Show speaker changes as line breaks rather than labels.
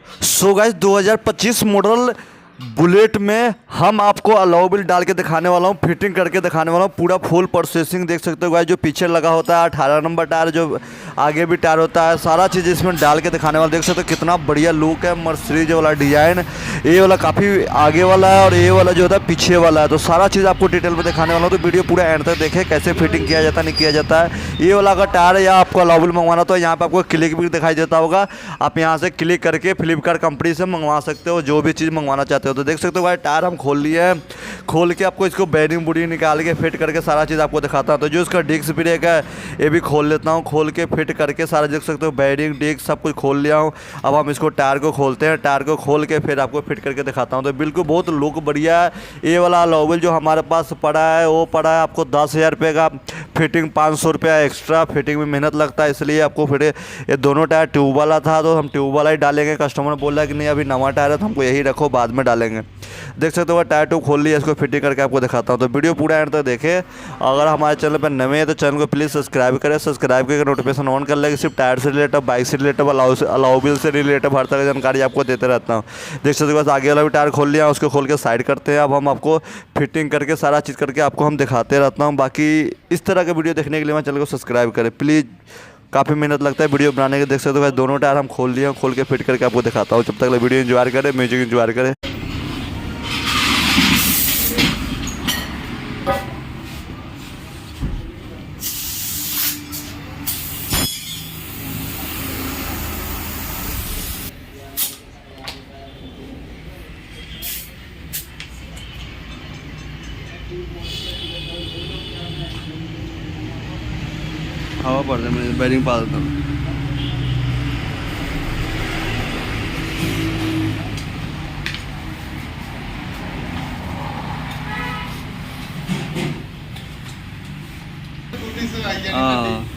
So guys 2025 model bullet में हम आपको अलॉय व्हील डाल के दिखाने वाला हूँ, फिटिंग करके दिखाने वाला हूँ। पूरा फुल प्रोसेसिंग देख सकते हो गाइस। जो पीछे लगा होता है 18 नंबर टायर, जो आगे भी टायर होता है, सारा चीज़ इसमें डाल के दिखाने वाला। देख सकते हो कितना बढ़िया लुक है। मर्सिडीज वाला डिज़ाइन, ये वाला काफ़ी आगे वाला है और ये वाला जो होता है पीछे वाला है। तो सारा चीज़ आपको डिटेल में दिखाने वाला हूँ, तो वीडियो पूरा एंड तक देखें कैसे फिटिंग किया जाता है, नहीं किया जाता है। ये वाला अगर टायर या आपको अलॉय व्हील मंगवाना तो यहाँ पर आपको क्लिक भी दिखाई देता होगा। आप यहाँ से क्लिक करके फ्लिपकार्ट कंपनी से मंगवा सकते हो जो भी चीज़ मंगवाना चाहते हो। तो देख सकते हो भाई टायर हम खोल लिए हैं। खोल के आपको इसको बेरिंग बुरिंग निकाल के फिट करके सारा चीज़ आपको दिखाता हूँ। तो जो इसका डिस्क ब्रेक है ये भी खोल लेता हूँ। खोल के फिट करके सारा देख सकते हो, बेरिंग डिस्क सब कुछ खोल लिया हूँ। अब हम इसको टायर को खोलते हैं। टायर को खोल के फिर आपको फिट करके दिखाता हूँ। तो बिल्कुल बहुत लुक बढ़िया है। ये वाला अलॉय व्हील जो हमारे पास पड़ा है वो पड़ा है आपको 10,000 रुपये का। फिटिंग 500 रुपया एक्स्ट्रा। फिटिंग में मेहनत लगता है इसलिए आपको फिर ये दोनों टायर ट्यूब वाला था तो हम ट्यूब वाला ही डालेंगे। कस्टमर ने बोला कि नहीं अभी नवा टायर है तो हमको यही रखो, बाद में डालेंगे। देख सकते हो टायर ट्यूब खोल लिया, इसको फिटिंग करके आपको दिखाता हूँ। तो वीडियो पूरा एंड तक देखें। अगर हमारे चैनल पर नए हैं तो चैनल को प्लीज़ सब्सक्राइब करें। सब्सक्राइब करके नोटिफिकेशन ऑन कर लेंगे। सिर्फ टायर से रिलेटेड, बाइक से रिलेटेड, अलॉय व्हील से रिलेटेड हर तरह की जानकारी आपको देते रहता हूँ। देख सकते हो बस आगे वाला भी टायर खोल लिया, उसको खोल के साइड करते हैं। अब हम आपको फिटिंग करके सारा चीज़ करके आपको हम दिखाते रहता हूँ। बाकी इस तरह के वीडियो देखने के लिए हमारे चैनल को सब्सक्राइब करें प्लीज़। काफ़ी मेहनत लगता है वीडियो बनाने के। देख सकते हो दोनों टायर हम खोल लिए, खोल के फिट करके आपको दिखाता हूँ। जब तक वीडियो एंजॉय करें, म्यूजिक एंजॉय करें। हवा पड़ रहा है, मैं बैरिंग पा देता हूँ। हाँ